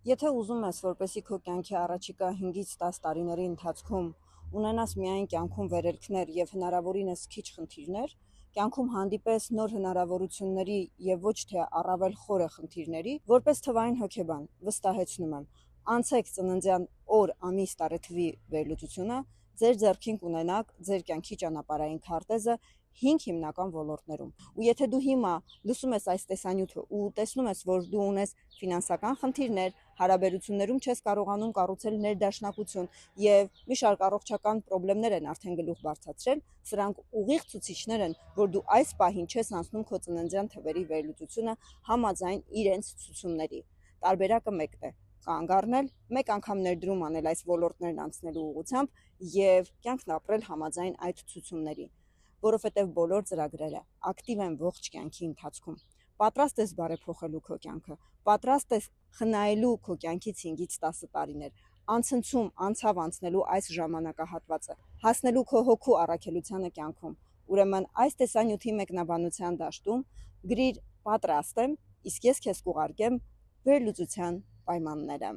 Եթե ուզում ես, որպեսզի քո կյանքի առաջիկա 5-ից 10 տարիների ընթացքում ունենաս միայն կյանքում վերելքներ և հնարավորինս քիչ խնդիրներ, կյանքում հանդիպես նոր հնարավորությունների և ոչ թե առավել խորը խնդիրների, որպես թվային հոգեբան, վստահեցնում եմ, անցեք ծննդյան օր, ամիս, տարեթվի վերլուծությունը, ձեր ձեռքին կունենաք ձեր կյանքի ճանապարհային քարտեզը 5 հիմնական ոլորտներում։ Ու եթե դու հիմա լսում ես այս տեսանյութը ու տեսնում ես, որ դու ունես ֆինանսական խնդիրներ, հարաբերություններում չես կարողանում կառուցել ներդաշնակություն եւ մի շարք առողջական խնդիրներ են արդեն գլուխ բարձրացրել, սրանք ուղիղ ցուցիչներ են, որ դու այս պահին չես անցնում քո ծննդյան թվերի վերլուծությունը համաձայն իրենց ցուցումների։ Տարբերակը մեկն է՝ կանգ առնել, մեկ անգամ ներդրում անել այս ոլորտներն անցնելու ուղղությամբ եւ կյանքն ապրել համաձայն այդ ցուցումների, որովհետեւ բոլոր ծրագրերը ակտիվ են ողջ կյանքի ընթացքում։ Պատրաստ ես բարեփոխելու քո կյանքը, պատրաստ ես խնայելու քո կյանքից 5-ից 10 տարիներ, անցնցում, անցավ անցնելու այս ժամանակահատվածը, հասնելու քո հոգու առաքելությանը կյանքում։ Ուրեմն այս տեսանյութի մեկնաբանության դաշտում գրիր պատրաստ եմ, իսկ ես քեզ կուղարկեմ վերլուծության պայմանները։